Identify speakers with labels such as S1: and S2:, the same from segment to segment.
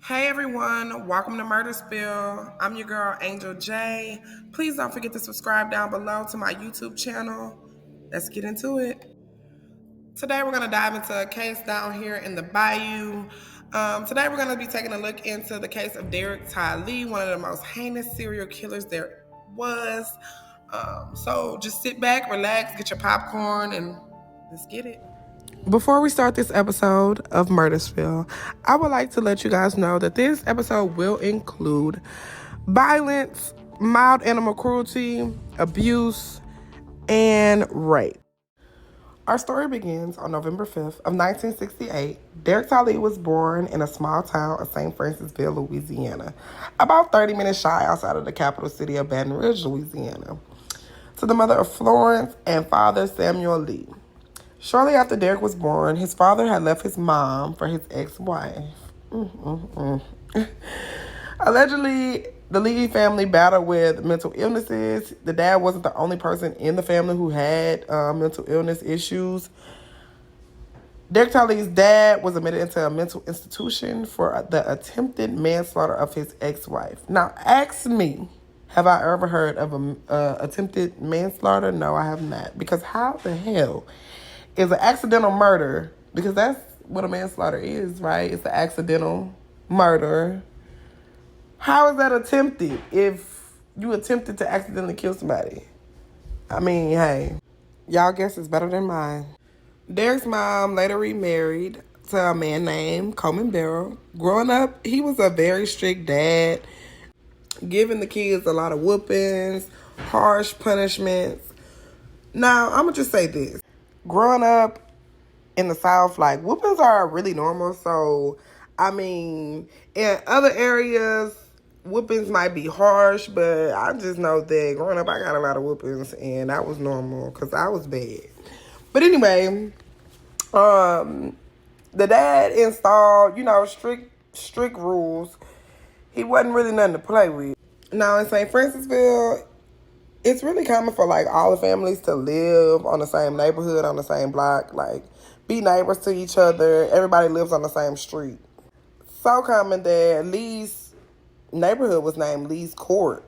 S1: Hey everyone, welcome to Murder Spill. I'm your girl Angel J. Please don't forget to subscribe down below to my YouTube channel. Let's get into it. Today we're going to dive into a case down here in the bayou. Today we're going to be taking a look into the case of Derrick Todd, one of the most heinous serial killers there was. So just sit back, relax, get your popcorn, and let's get it. Before we start this episode of Murdersville, I would like to let you guys know that this episode will include violence, mild animal cruelty, abuse, and rape. Our story begins on November 5th of 1968. Derrick Todd was born in a small town of St. Francisville, Louisiana, about 30 minutes shy outside of the capital city of Baton Rouge, Louisiana, to the mother of Florence and father Samuel Lee. Shortly after Derrick was born, his father had left his mom for his ex-wife. Allegedly, the Lee family battled with mental illnesses. The dad wasn't the only person in the family who had mental illness issues. Derrick Todd's dad was admitted into a mental institution for the attempted manslaughter of his ex-wife. Now, ask me, have I ever heard of an attempted manslaughter? No, I have not. Because how the hell is an accidental murder, because that's what a manslaughter is, right? It's an accidental murder. How is that attempted if you attempted to accidentally kill somebody? I mean, hey, y'all guess is better than mine. Derrick's mom later remarried to a man named Coleman Barrow. Growing up, he was a very strict dad, giving the kids a lot of whoopings, harsh punishments. Now, I'm going to just say this. Growing up in the South, like, whoopings are really normal. So, I mean, in other areas, whoopings might be harsh, but I just know that growing up, I got a lot of whoopings, and that was normal because I was bad. But anyway, the dad installed, strict rules. He wasn't really nothing to play with. Now, in St. Francisville, it's really common for, like, all the families to live on the same neighborhood, on the same block, like, be neighbors to each other. Everybody lives on the same street. So common that Lee's neighborhood was named Lee's Court.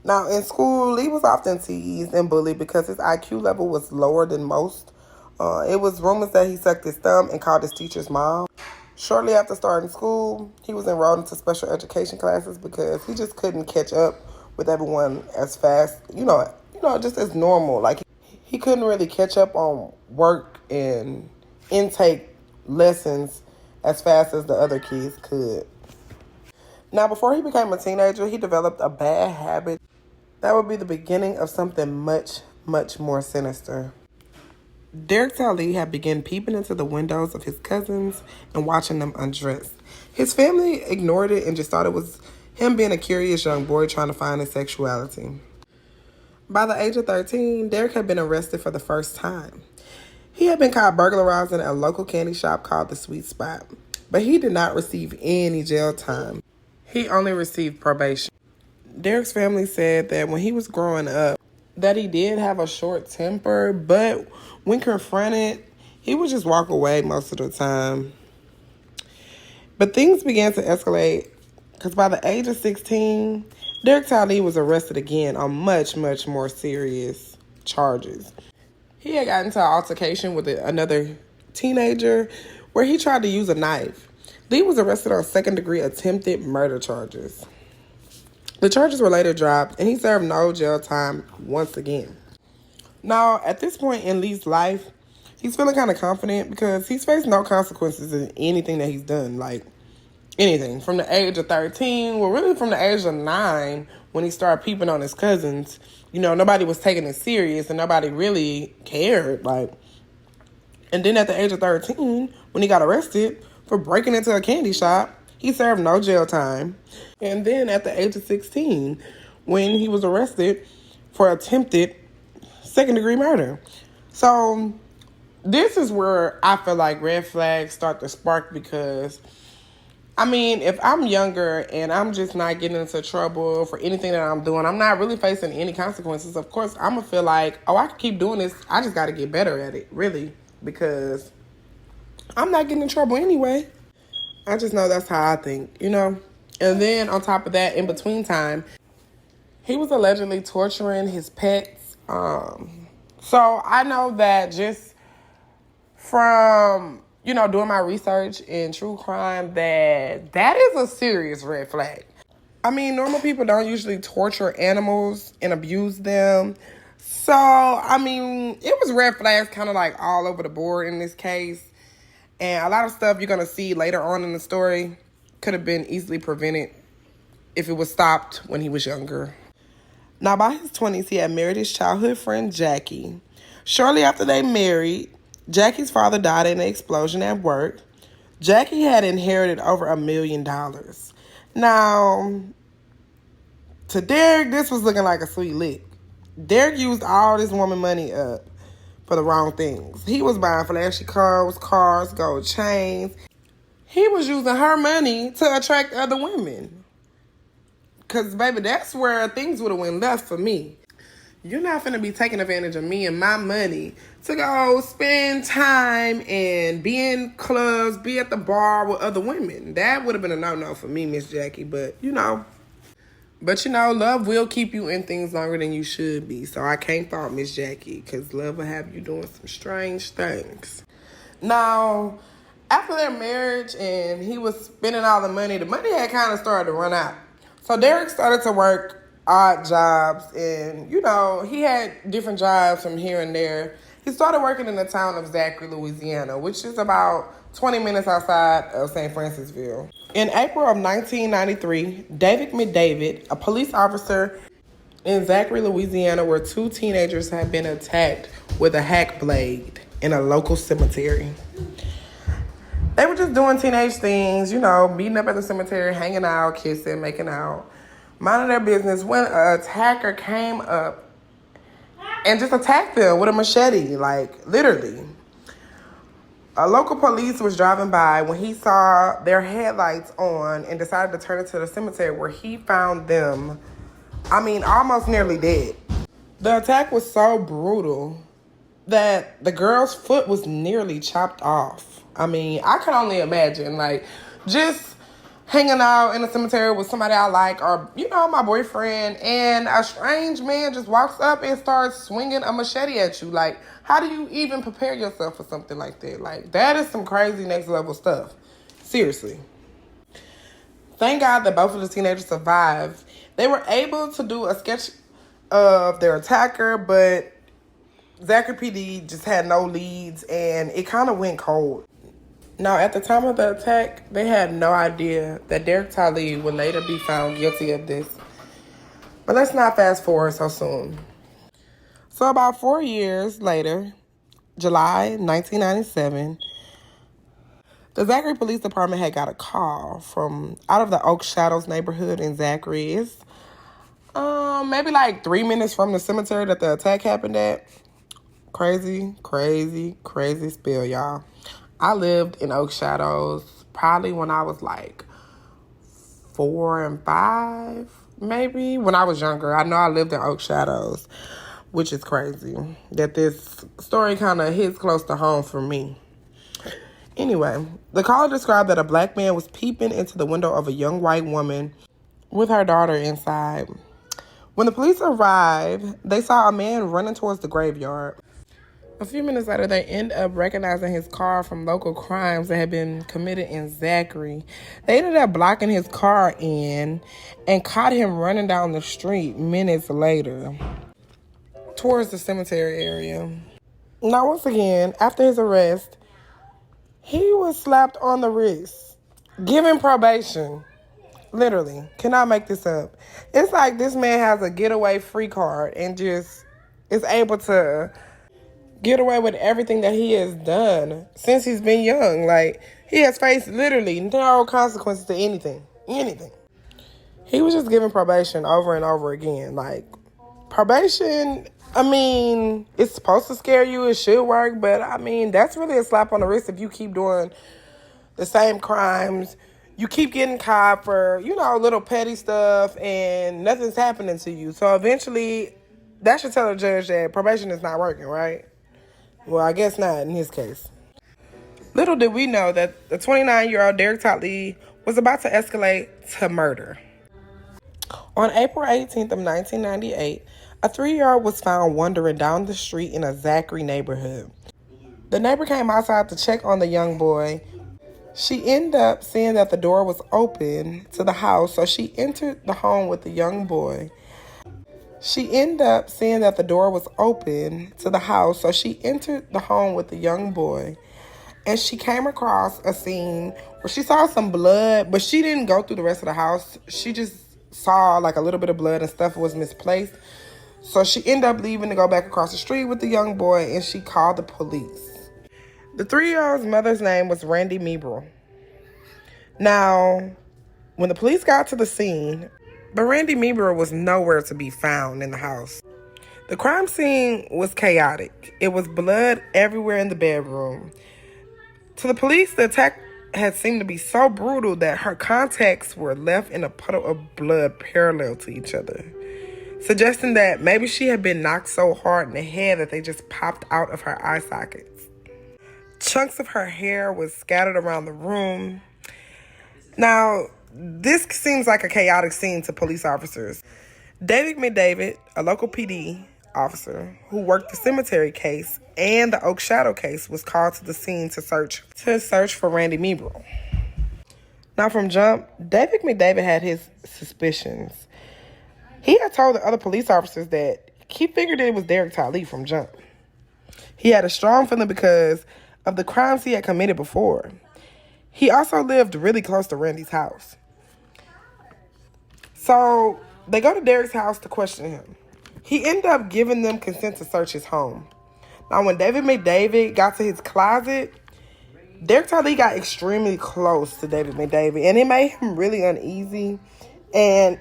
S1: Now, in school, Lee was often teased and bullied because his IQ level was lower than most. It was rumors that he sucked his thumb and called his teacher's mom. Shortly after starting school, he was enrolled into special education classes because he just couldn't catch up with everyone as fast, just as normal. Like, he couldn't really catch up on work and intake lessons as fast as the other kids could. Now, before he became a teenager, he developed a bad habit that would be the beginning of something much, much more sinister. Derrick Todd had begun peeping into the windows of his cousins and watching them undress. His family ignored it and just thought it was him being a curious young boy trying to find his sexuality. By the age of 13, Derrick had been arrested for the first time. He had been caught burglarizing a local candy shop called the Sweet Spot, but he did not receive any jail time. He only received probation. Derrick's family said that when he was growing up, that he did have a short temper, but when confronted, he would just walk away most of the time. But things began to escalate because by the age of 16, Derrick Todd was arrested again on much, much more serious charges. He had gotten into an altercation with another teenager where he tried to use a knife. Lee was arrested on second-degree attempted murder charges. The charges were later dropped, and he served no jail time once again. Now, at this point in Lee's life, he's feeling kind of confident because he's faced no consequences in anything that he's done. Like, anything. From the age of 13, well, really from the age of 9, when he started peeping on his cousins, nobody was taking it serious and nobody really cared. And then at the age of 13, when he got arrested for breaking into a candy shop, he served no jail time. And then at the age of 16, when he was arrested for attempted second-degree murder. So this is where I feel like red flags start to spark because, if I'm younger and I'm just not getting into trouble for anything that I'm doing, I'm not really facing any consequences. Of course, I'm going to feel like, I can keep doing this. I just got to get better at it, really, because I'm not getting in trouble anyway. I just know that's how I think, you know? And then on top of that, in between time, he was allegedly torturing his pets. So I know that just from, doing my research in true crime, that is a serious red flag. I mean, normal people don't usually torture animals and abuse them. So, I mean, it was red flags kind of like all over the board in this case. And a lot of stuff you're going to see later on in the story could have been easily prevented if it was stopped when he was younger. Now, by his 20s, he had married his childhood friend, Jackie. Shortly after they married, Jackie's father died in an explosion at work. Jackie had inherited over $1 million. Now, to Derrick, this was looking like a sweet lick. Derrick used all this woman money up for the wrong things. He was buying flashy cars, gold chains. He was using her money to attract other women. Because, baby, that's where things would have went left for me. You're not finna be taking advantage of me and my money to go spend time and be in clubs, be at the bar with other women. That would have been a no-no for me, Miss Jackie. But, love will keep you in things longer than you should be. So I can't fault Miss Jackie, because love will have you doing some strange things. Now, after their marriage and he was spending all the money had kind of started to run out. So Derrick started to work odd jobs, and, he had different jobs from here and there. He started working in the town of Zachary, Louisiana, which is about 20 minutes outside of St. Francisville. In April of 1993, David McDavid, a police officer in Zachary, Louisiana, where 2 teenagers had been attacked with a hack blade in a local cemetery. They were just doing teenage things, meeting up at the cemetery, hanging out, kissing, making out, minding their business, when an attacker came up and just attacked them with a machete, literally. A local police was driving by when he saw their headlights on and decided to turn into the cemetery, where he found them, almost nearly dead. The attack was so brutal that the girl's foot was nearly chopped off. I can only imagine, just hanging out in a cemetery with somebody I like, or, my boyfriend, and a strange man just walks up and starts swinging a machete at you. How do you even prepare yourself for something like that? That is some crazy next level stuff. Seriously. Thank God that both of the teenagers survived. They were able to do a sketch of their attacker, but Zachary PD just had no leads, and it kind of went cold. Now, at the time of the attack, they had no idea that Derrick Talib would later be found guilty of this. But let's not fast forward so soon. So about 4 years later, July 1997, the Zachary Police Department had got a call from out of the Oak Shadows neighborhood in Zachary. It's maybe 3 minutes from the cemetery that the attack happened at. Crazy spill, y'all. I lived in Oak Shadows probably when I was 4 and 5, maybe, when I was younger. I know I lived in Oak Shadows, which is crazy that this story kind of hits close to home for me. Anyway, the caller described that a black man was peeping into the window of a young white woman with her daughter inside. When the police arrived, they saw a man running towards the graveyard. A few minutes later, they end up recognizing his car from local crimes that had been committed in Zachary. They ended up blocking his car in and caught him running down the street minutes later towards the cemetery area. Now, once again, after his arrest, he was slapped on the wrist, given probation. Literally. Cannot make this up. It's like this man has a getaway free card and just is able to get away with everything that he has done since he's been young. He has faced literally no consequences to anything. He was just given probation over and over again. Probation, it's supposed to scare you. It should work. But, that's really a slap on the wrist if you keep doing the same crimes. You keep getting caught for, little petty stuff, and nothing's happening to you. So eventually, that should tell the judge that probation is not working, right? Well, I guess not in his case. Little did we know that the 29-year-old Derrick Todd Lee was about to escalate to murder. On April 18th of 1998, a 3-year-old was found wandering down the street in a Zachary neighborhood. The neighbor came outside to check on the young boy. She ended up seeing that the door was open to the house, so she entered the home with the young boy. And she came across a scene where she saw some blood, but she didn't go through the rest of the house. She just saw like a little bit of blood and stuff was misplaced. So she ended up leaving to go back across the street with the young boy, and she called the police. The 3-year-old's mother's name was Randy Meebrel. Now, when the police got to the scene, but Randy Meebrel was nowhere to be found in the house. The crime scene was chaotic. It was blood everywhere in the bedroom. To the police, the attack had seemed to be so brutal that her contacts were left in a puddle of blood parallel to each other, suggesting that maybe she had been knocked so hard in the head that they just popped out of her eye sockets. Chunks of her hair was scattered around the room. Now, this seems like a chaotic scene to police officers. David McDavid, a local PD officer who worked the cemetery case and the Oak Shadow case, was called to the scene to search for Randy Meebrel. Now, from jump, David McDavid had his suspicions. He had told the other police officers that he figured it was Derrick Todd Lee from jump. He had a strong feeling because of the crimes he had committed before. He also lived really close to Randy's house. So they go to Derrick's house to question him. He ended up giving them consent to search his home. Now, when David McDavid got to his closet, Derrick Todd Lee got extremely close to David McDavid, and it made him really uneasy. And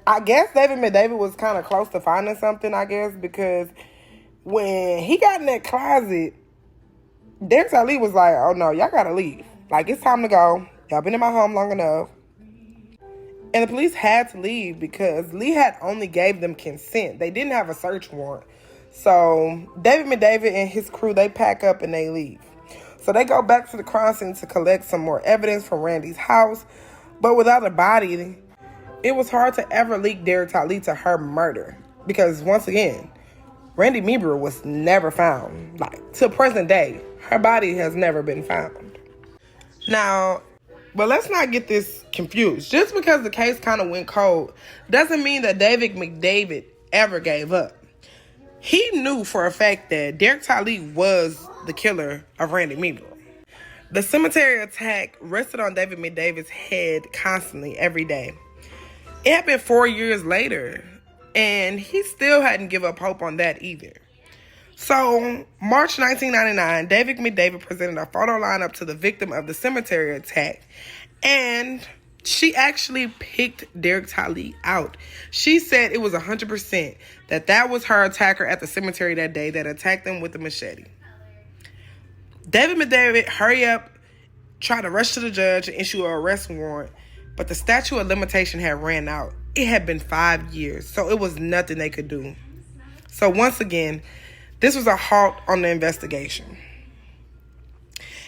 S1: I guess David McDavid was kind of close to finding something, because when he got in that closet, Derrick Todd Lee was like, oh no, y'all gotta leave. Like, it's time to go. Y'all been in my home long enough. And the police had to leave because Lee had only gave them consent. They didn't have a search warrant. So David McDavid and his crew, they pack up and they leave. So they go back to the crime scene to collect some more evidence from Randy's house. But without a body, it was hard to ever link Derrick Todd Lee to her murder. Because once again, Randy Meebrel was never found. Like, to present day, her body has never been found. Now, but let's not get this confused. Just because the case kind of went cold doesn't mean that David McDavid ever gave up. He knew for a fact that Derrick Todd Lee was the killer of Randy Meebrel. The cemetery attack rested on David McDavid's head constantly, every day. It had been 4 years later, and he still hadn't given up hope on that either. So, March 1999, David McDavid presented a photo lineup to the victim of the cemetery attack, and she actually picked Derrick Todd Lee out. She said it was 100% that was her attacker at the cemetery that day that attacked them with the machete. David McDavid hurry up, tried to rush to the judge and issue an arrest warrant, but the statute of limitation had ran out. It had been 5 years, so it was nothing they could do. So once again, this was a halt on the investigation.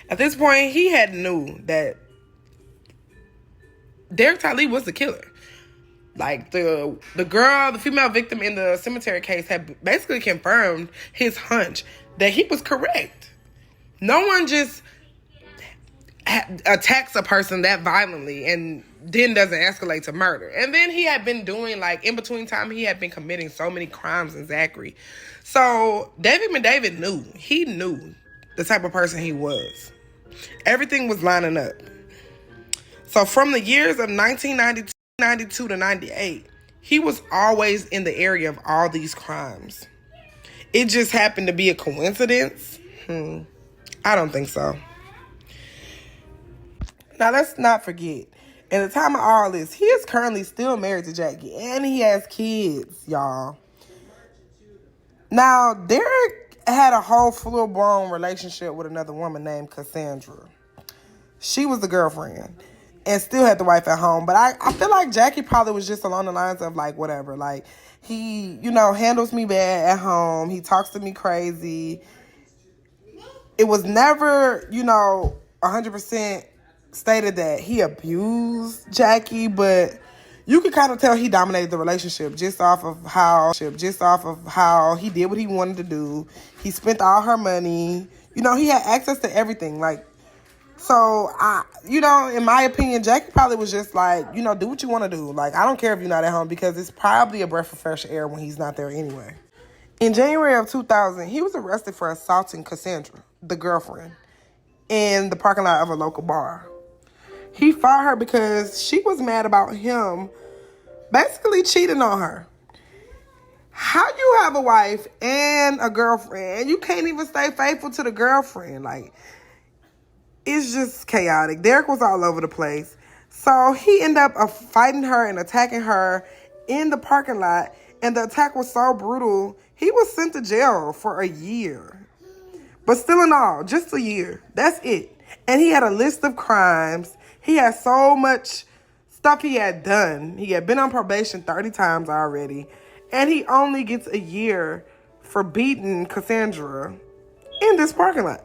S1: At this point, he had knew that Derrick Todd Lee was the killer. Like, the female victim in the cemetery case had basically confirmed his hunch that he was correct. No one just attacks a person that violently and then doesn't escalate to murder. And then he had been doing, like, in between time, he had been committing so many crimes in Zachary. So David McDavid knew. He knew the type of person he was. Everything was lining up. So from the years of 1992 to 98, he was always in the area of all these crimes. It just happened to be a coincidence? I don't think so. Now, let's not forget, in the time of all this, he is currently still married to Jackie, and he has kids, y'all. Now, Derrick had a whole full-blown relationship with another woman named Cassandra. She was the girlfriend and still had the wife at home. But I feel like Jackie probably was just along the lines of, like, whatever. Like, he, handles me bad at home. He talks to me crazy. It was never, 100% stated that he abused Jackie, but you could kind of tell he dominated the relationship just off of how he did what he wanted to do. He spent all her money. He had access to everything. So in my opinion, Jackie probably was just like, do what you want to do. Like, I don't care if you're not at home, because it's probably a breath of fresh air when he's not there anyway. In January of 2000, he was arrested for assaulting Cassandra, the girlfriend, in the parking lot of a local bar. He fought her because she was mad about him basically cheating on her. How you have a wife and a girlfriend and you can't even stay faithful to the girlfriend? Like, it's just chaotic. Derrick was all over the place. So he ended up fighting her and attacking her in the parking lot. And the attack was so brutal, he was sent to jail for a year. But still in all, just a year. That's it. And he had a list of crimes. He had so much stuff he had done. He had been on probation 30 times already. And he only gets a year for beating Cassandra in this parking lot.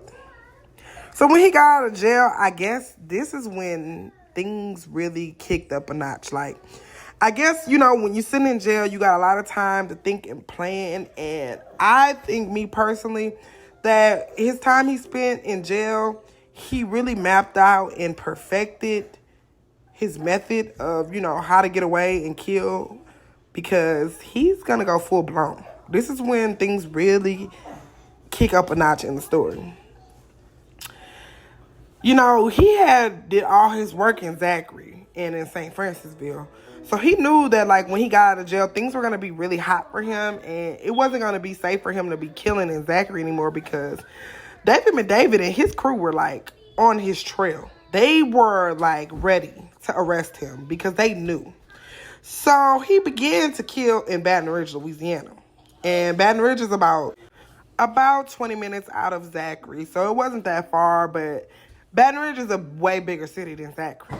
S1: So when he got out of jail, I guess this is when things really kicked up a notch. Like, I guess, when you're sitting in jail, you got a lot of time to think and plan. And I think, me personally, that his time he spent in jail, he really mapped out and perfected his method of, how to get away and kill, because he's going to go full blown. This is when things really kick up a notch in the story. He did all his work in Zachary and in St. Francisville. So he knew that, when he got out of jail, things were going to be really hot for him. And it wasn't going to be safe for him to be killing in Zachary anymore, because David McDavid and his crew were, on his trail. They were, ready to arrest him because they knew. So he began to kill in Baton Rouge, Louisiana. And Baton Rouge is about 20 minutes out of Zachary. So it wasn't that far, but Baton Rouge is a way bigger city than Zachary.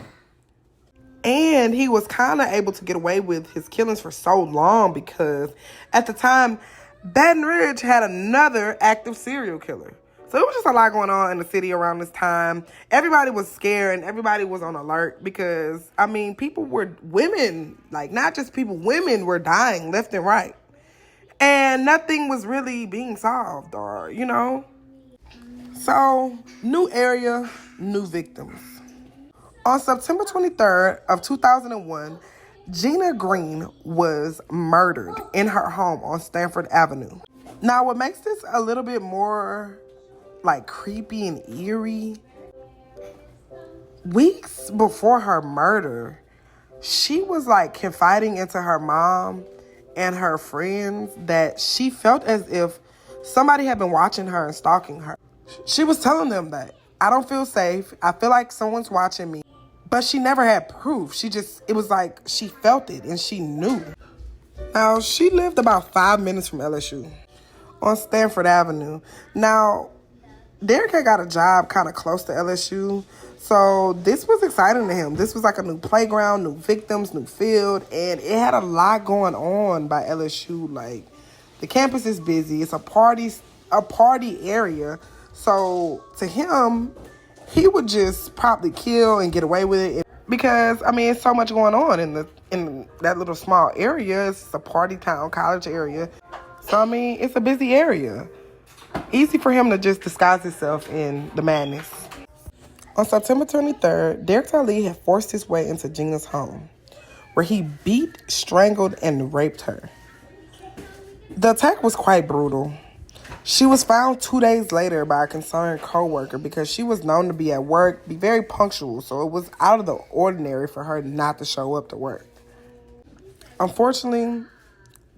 S1: And he was kind of able to get away with his killings for so long because at the time, Baton Rouge had another active serial killer. So it was just a lot going on in the city around this time. Everybody was scared and everybody was on alert because, women, not just people, women were dying left and right. And nothing was really being solved or. So, new area, new victims. On September 23rd of 2001, Gina Green was murdered in her home on Stanford Avenue. Now, what makes this a little bit more, creepy and eerie, weeks before her murder, she was, confiding into her mom and her friends that she felt as if somebody had been watching her and stalking her. She was telling them that, I don't feel safe. I feel like someone's watching me. But she never had proof. It was like she felt it and she knew. Now, she lived about 5 minutes from LSU on Stanford Avenue. Now, Derrick had got a job kind of close to LSU. So this was exciting to him. This was like a new playground, new victims, new field. And it had a lot going on by LSU. The campus is busy. It's a party area. So to him, he would just probably kill and get away with it because, it's so much going on in that little small area. It's a party town, college area. So, it's a busy area. Easy for him to just disguise himself in the madness. On September 23rd, Derrick Ali had forced his way into Gina's home, where he beat, strangled, and raped her. The attack was quite brutal. She was found 2 days later by a concerned co-worker because she was known to be at work, be very punctual, so it was out of the ordinary for her not to show up to work. Unfortunately,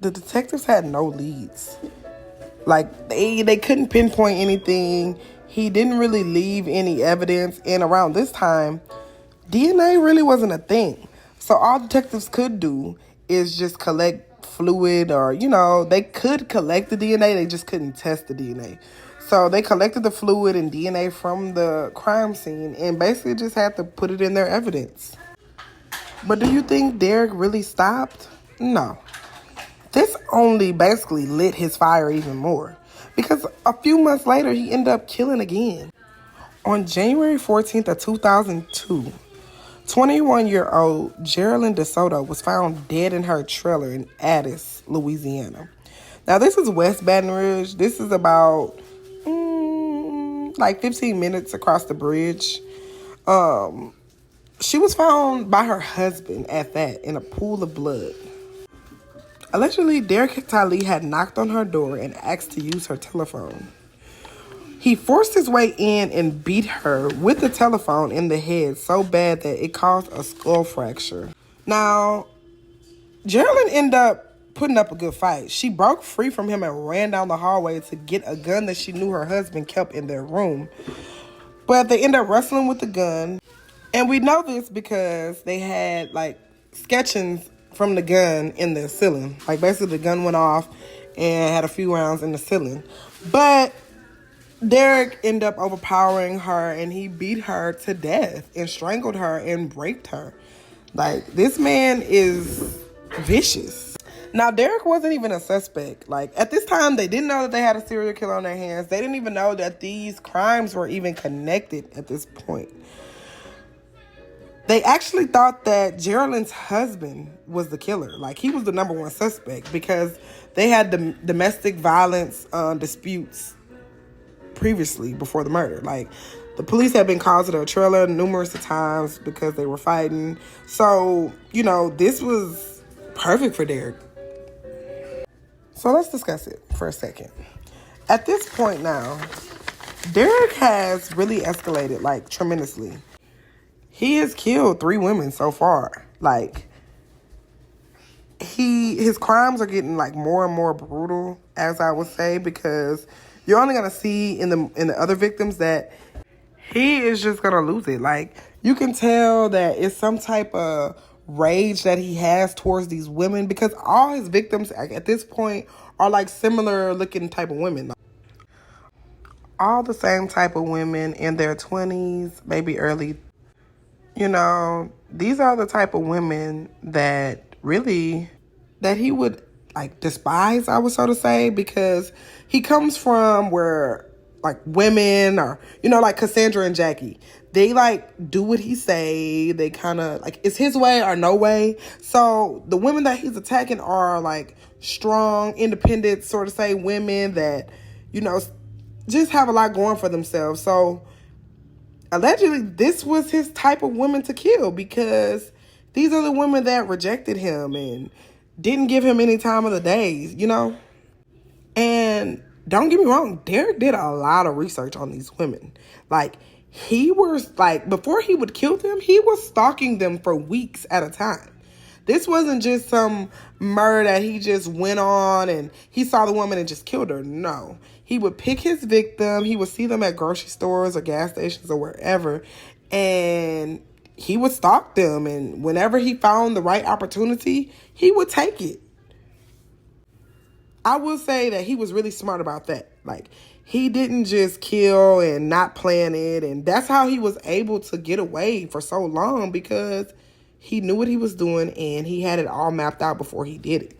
S1: the detectives had no leads. They couldn't pinpoint anything. He didn't really leave any evidence, and around this time, DNA really wasn't a thing. So all detectives could do is just collect fluid or, they could collect the DNA. They just couldn't test the DNA. So they collected the fluid and DNA from the crime scene and basically just had to put it in their evidence. But do you think Derrick really stopped? No. This only basically lit his fire even more because a few months later, he ended up killing again. On January 14th of 2002, 21-year-old Geraldine DeSoto was found dead in her trailer in Addis, Louisiana. Now, this is West Baton Rouge. This is about like 15 minutes across the bridge. She was found by her husband at that in a pool of blood. Allegedly, Derrick Talley had knocked on her door and asked to use her telephone. He forced his way in and beat her with the telephone in the head so bad that it caused a skull fracture. Now, Geraldine ended up putting up a good fight. She broke free from him and ran down the hallway to get a gun that she knew her husband kept in their room. But they ended up wrestling with the gun. And we know this because they had, like, sketchings from the gun in the ceiling. Like, basically, the gun went off and had a few rounds in the ceiling. But Derrick ended up overpowering her, and he beat her to death and strangled her and raped her. Like, this man is vicious. Now, Derrick wasn't even a suspect. Like, at this time, they didn't know that they had a serial killer on their hands. They didn't even know that these crimes were even connected at this point. They actually thought that Geraldine's husband was the killer. Like, he was the number one suspect because they had domestic violence disputes previously before the murder. Like, the police had been called to their trailer numerous times because they were fighting. So, you know, this was perfect for Derrick. So let's discuss it for a second. At this point now, Derrick has really escalated, like, tremendously. He has killed 3 women so far. Like, his crimes are getting, like, more and more brutal, as I would say, because you're only gonna see in the other victims that he is just gonna lose it. Like, you can tell that it's some type of rage that he has towards these women, because all his victims at this point are, like, similar looking type of women. All the same type of women in their 20s, maybe early. You know, these are the type of women that he would, like, despise, I would so to say, because he comes from where, like, women are, you know, like Cassandra and Jackie. They, like, do what he say. They kind of, like, it's his way or no way. So the women that he's attacking are, like, strong, independent, sort of say, women that, you know, just have a lot going for themselves. So allegedly, this was his type of women to kill, because these are the women that rejected him and didn't give him any time of the day, you know? And don't get me wrong, Derrick did a lot of research on these women. Like, he was, like, before he would kill them, he was stalking them for weeks at a time. This wasn't just some murder that he just went on and he saw the woman and just killed her. No. He would pick his victim. He would see them at grocery stores or gas stations or wherever. And he would stalk them. And whenever he found the right opportunity, he would take it. I will say that he was really smart about that. Like, he didn't just kill and not plan it. And that's how he was able to get away for so long, because he knew what he was doing and he had it all mapped out before he did it.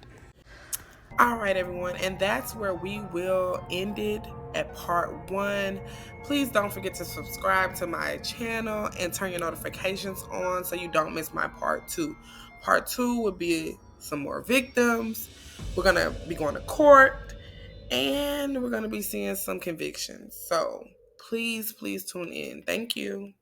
S1: All right, everyone. And that's where we will end it at part 1. Please don't forget to subscribe to my channel and turn your notifications on so you don't miss my part 2. Part 2 will be some more victims. We're going to be going to court and we're going to be seeing some convictions. So please tune in. Thank you.